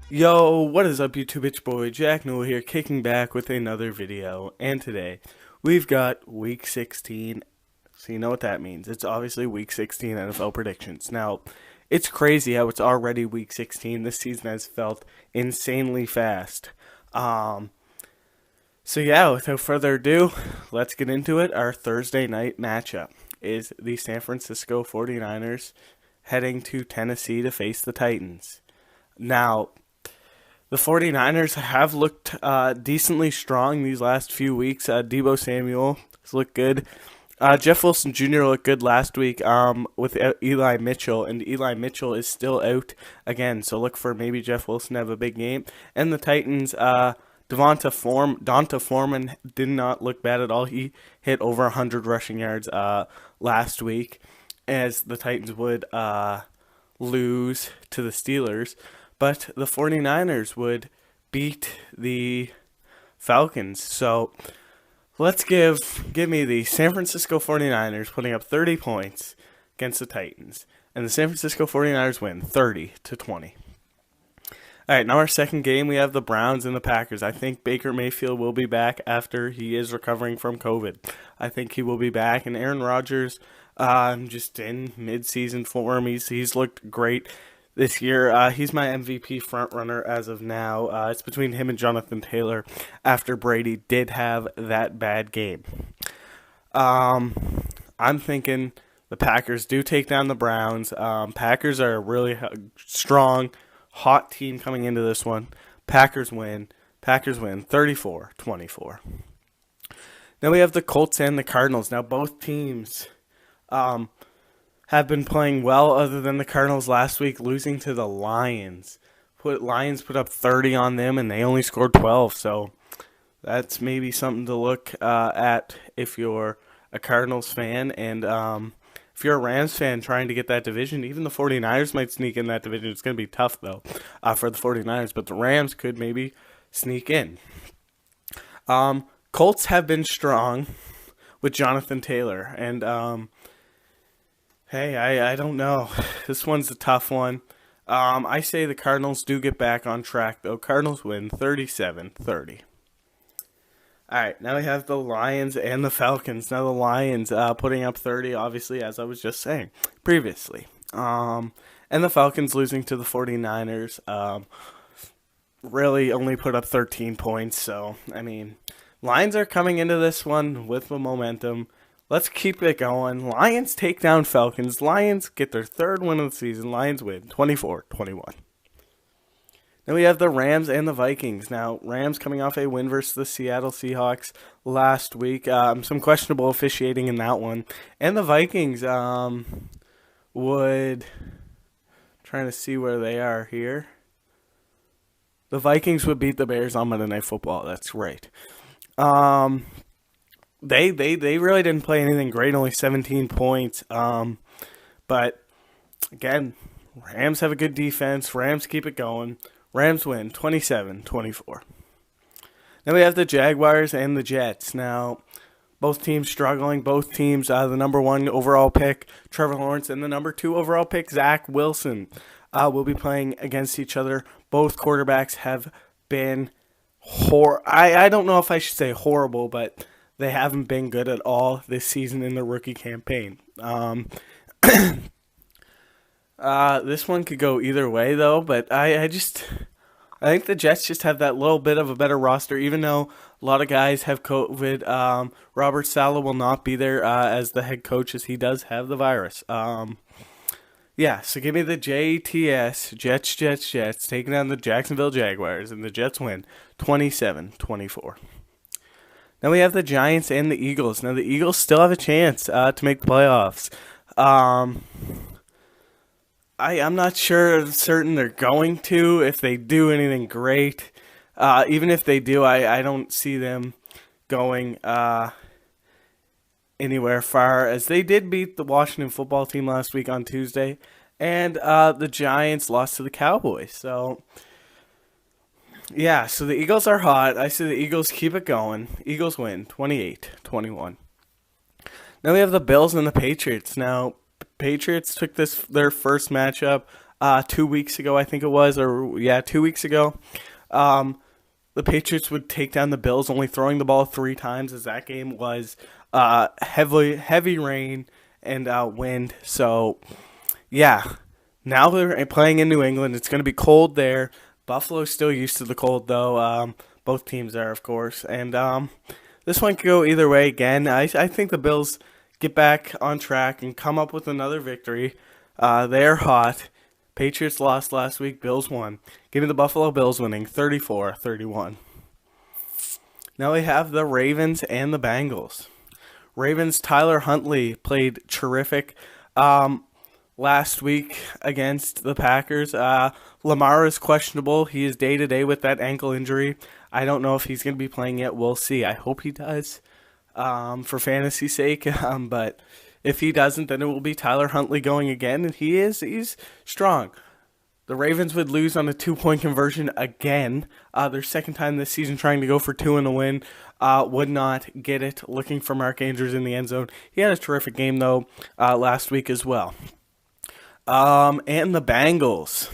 Yo, what is up YouTube? It's your boy Jack Newell here, kicking back with another video. And today, we've got Week 16. So you know what that means. It's obviously Week 16 NFL predictions. Now, it's crazy how it's already Week 16. This season has felt insanely fast. So yeah, without further ado, let's get into it. Our Thursday night matchup is the San Francisco 49ers heading to Tennessee to face the Titans. Now, the 49ers have looked decently strong these last few weeks. Deebo Samuel has looked good. Jeff Wilson Jr. looked good last week with Eli Mitchell, and Eli Mitchell is still out again. So look for maybe Jeff Wilson to have a big game. And the Titans, Donta Foreman did not look bad at all. He hit over 100 rushing yards last week, as the Titans would lose to the Steelers. But the 49ers would beat the Falcons. So let's give me the San Francisco 49ers putting up 30 points against the Titans. And the San Francisco 49ers win 30-20. All right, now our second game, we have the Browns and the Packers. I think Baker Mayfield will be back after he is recovering from COVID. I think he will be back. And Aaron Rodgers, just in mid-season form, he's looked great this year. He's my MVP frontrunner as of now. It's between him and Jonathan Taylor after Brady did have that bad game. I'm thinking the Packers do take down the Browns. Packers are a really strong, hot team coming into this one. Packers win 34-24. Then we have the Colts and the Cardinals. Now both teams have been playing well, other than the Cardinals last week losing to the Lions. Lions put up 30 on them, and they only scored 12. So that's maybe something to look at if you're a Cardinals fan. And if you're a Rams fan trying to get that division, even the 49ers might sneak in that division. It's going to be tough, though, for the 49ers. But the Rams could maybe sneak in. Colts have been strong with Jonathan Taylor. And hey, I don't know. This one's a tough one. I say the Cardinals do get back on track, though. Cardinals win 37-30. All right, now we have the Lions and the Falcons. Now the Lions putting up 30, obviously, as I was just saying previously. And the Falcons losing to the 49ers. Really only put up 13 points. So, I mean, Lions are coming into this one with the momentum. Let's keep it going. Lions take down Falcons. Lions get their third win of the season. Lions win 24-21. Then we have the Rams and the Vikings. Now, Rams coming off a win versus the Seattle Seahawks last week. Some questionable officiating in that one. And the Vikings would... Trying to see where they are here. The Vikings would beat the Bears on Monday Night Football. That's right. They really didn't play anything great, only 17 points. But, again, Rams have a good defense. Rams keep it going. Rams win 27-24. Then we have the Jaguars and the Jets. Now, both teams struggling. Both teams, the number 1 overall pick, Trevor Lawrence, and the number 2 overall pick, Zach Wilson, will be playing against each other. Both quarterbacks have been I don't know if I should say horrible, but they haven't been good at all this season in the rookie campaign. This one could go either way, though, but I think the Jets just have that little bit of a better roster, even though a lot of guys have COVID. Robert Saleh will not be there as the head coach, as he does have the virus. Yeah, so give me the JTS, Jets, taking down the Jacksonville Jaguars, and the Jets win 27-24. Now we have the Giants and the Eagles. Now the Eagles still have a chance to make the playoffs. I'm not certain they're going to, if they do anything great. Even if they do, I don't see them going anywhere far, as they did beat the Washington football team last week on Tuesday, and the Giants lost to the Cowboys. So, yeah, so the Eagles are hot. I say the Eagles keep it going. Eagles win 28-21. Now we have the Bills and the Patriots. Now, Patriots took their first matchup 2 weeks ago, I think it was, 2 weeks ago. The Patriots would take down the Bills, only throwing the ball 3 times, as that game was heavy rain and wind. So, yeah, now they're playing in New England. It's going to be cold there. Buffalo's still used to the cold, though. Both teams are, of course. And this one could go either way again. I think the Bills get back on track and come up with another victory. They're hot. Patriots lost last week. Bills won. Give me the Buffalo Bills winning 34-31. Now we have the Ravens and the Bengals. Ravens' Tyler Huntley played terrific last week against the Packers. Lamar is questionable. He is day-to-day with that ankle injury. I don't know if he's going to be playing yet. We'll see. I hope he does for fantasy sake. But if he doesn't, then it will be Tyler Huntley going again, and he's strong. The Ravens would lose on a 2-point conversion again. Their second time this season trying to go for 2 in a win. Would not get it. Looking for Mark Andrews in the end zone. He had a terrific game, though, last week as well. And the Bengals,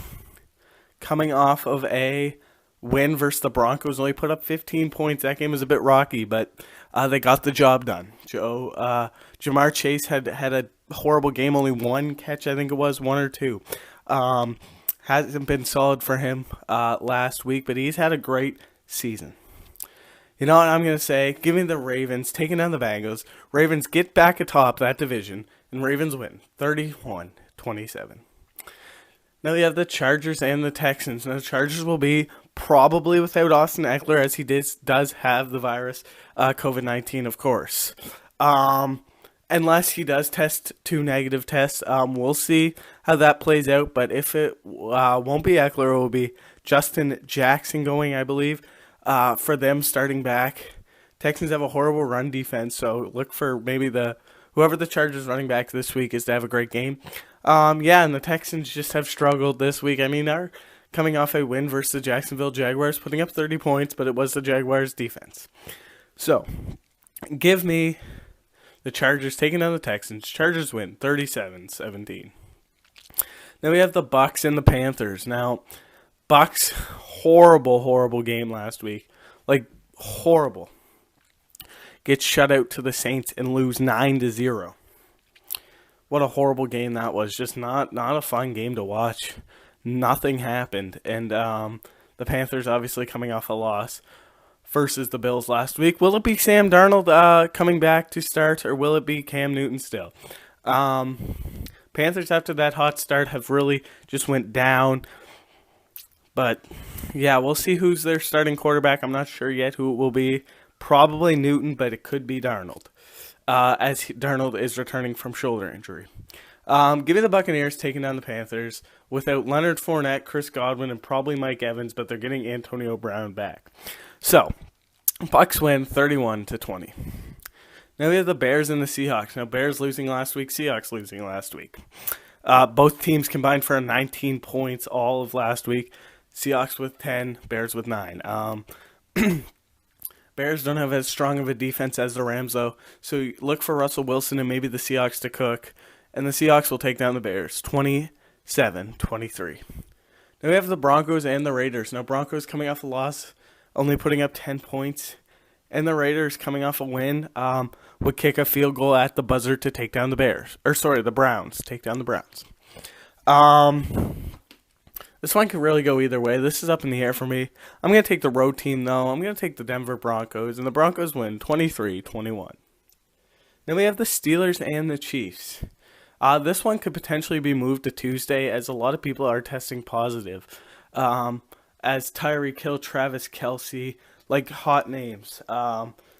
coming off of a win versus the Broncos, only put up 15 points. That game was a bit rocky, but they got the job done. Jamar Chase had a horrible game, only 1 catch, I think it was, 1 or 2. Hasn't been solid for him last week, but he's had a great season. You know what I'm going to say? Give me the Ravens taking down the Bengals. Ravens get back atop that division, and Ravens win 31-27. Now we have the Chargers and the Texans. Now the Chargers will be probably without Austin Eckler, as he does have the virus, COVID-19, of course. Unless he does test 2 negative tests, we'll see how that plays out. But if it won't be Eckler, it will be Justin Jackson going, I believe, for them starting back. Texans have a horrible run defense, so look for maybe whoever the Chargers running back this week is to have a great game. And the Texans just have struggled this week. I mean, they're coming off a win versus the Jacksonville Jaguars, putting up 30 points, but it was the Jaguars' defense. So, give me the Chargers taking down the Texans. Chargers win 37-17. Now we have the Bucs and the Panthers. Now, Bucs, horrible game last week. Like, horrible. Get shut out to the Saints and lose 9-0. What a horrible game that was. Just not a fun game to watch. Nothing happened. And the Panthers obviously coming off a loss versus the Bills last week. Will it be Sam Darnold coming back to start, or will it be Cam Newton still? Panthers, after that hot start, have really just went down. But, yeah, we'll see who's their starting quarterback. I'm not sure yet who it will be. Probably Newton, but it could be Darnold, as Darnold is returning from shoulder injury. Give me the Buccaneers taking down the Panthers without Leonard Fournette, Chris Godwin, and probably Mike Evans, but they're getting Antonio Brown back. So, Bucs win 31-20. Now we have the Bears and the Seahawks. Now, Bears losing last week, Seahawks losing last week. Both teams combined for 19 points all of last week. Seahawks with 10, Bears with 9. Bears don't have as strong of a defense as the Rams, though. So look for Russell Wilson and maybe the Seahawks to cook. And the Seahawks will take down the Bears 27-23. Now we have the Broncos and the Raiders. Now Broncos coming off a loss, only putting up 10 points. And the Raiders coming off a win would kick a field goal at the buzzer to take down the the Browns. Take down the Browns. This one could really go either way. This is up in the air for me. I'm going to take the road team, though. I'm going to take the Denver Broncos, and the Broncos win 23-21. Then we have the Steelers and the Chiefs. This one could potentially be moved to Tuesday, as a lot of people are testing positive. As Tyreek Hill, Travis Kelce, like hot names.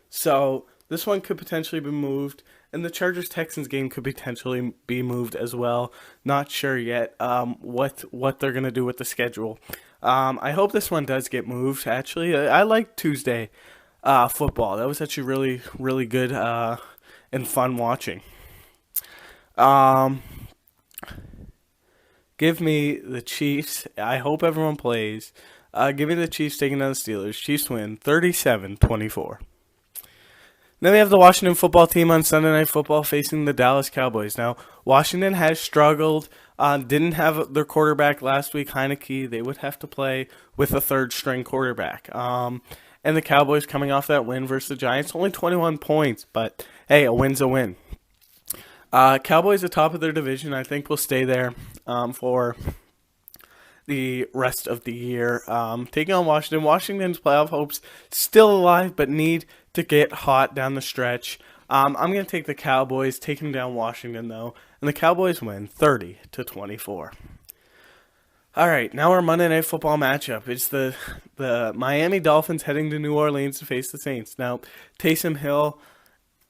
So this one could potentially be moved. And the Chargers-Texans game could potentially be moved as well. Not sure yet what they're going to do with the schedule. I hope this one does get moved, actually. I like Tuesday football. That was actually really, really good and fun watching. Give me the Chiefs. I hope everyone plays. Give me the Chiefs taking down the Steelers. Chiefs win 37-24. Then we have the Washington football team on Sunday Night Football facing the Dallas Cowboys. Now, Washington has struggled. Didn't have their quarterback last week, Heineke. They would have to play with a third-string quarterback. And the Cowboys coming off that win versus the Giants, only 21 points. But, hey, a win's a win. Cowboys atop of their division, I think will stay there for the rest of the year. Taking on Washington. Washington's playoff hopes still alive, but need to get hot down the stretch. I'm going to take the Cowboys, taking down Washington, though. And the Cowboys win 30-24. All right, now our Monday Night Football matchup. It's the Miami Dolphins heading to New Orleans to face the Saints. Now, Taysom Hill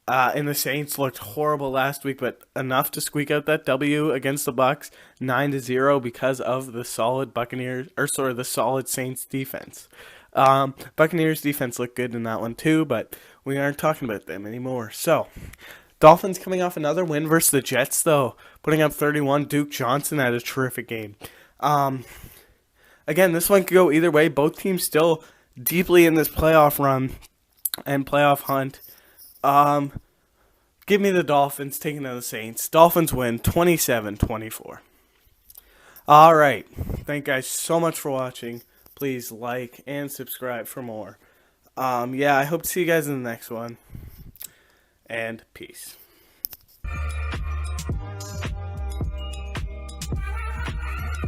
and the Saints looked horrible last week, but enough to squeak out that W against the Bucs, 9-0, because of the solid the solid Saints defense. Buccaneers defense looked good in that one too, but we aren't talking about them anymore. So, Dolphins coming off another win versus the Jets, though, putting up 31. Duke Johnson had a terrific game. Again, this one could go either way. Both teams still deeply in this playoff run and playoff hunt. Give me the Dolphins taking down the Saints. Dolphins win 27-24. All right. Thank you guys so much for watching. Please like and subscribe for more. I hope to see you guys in the next one. And peace.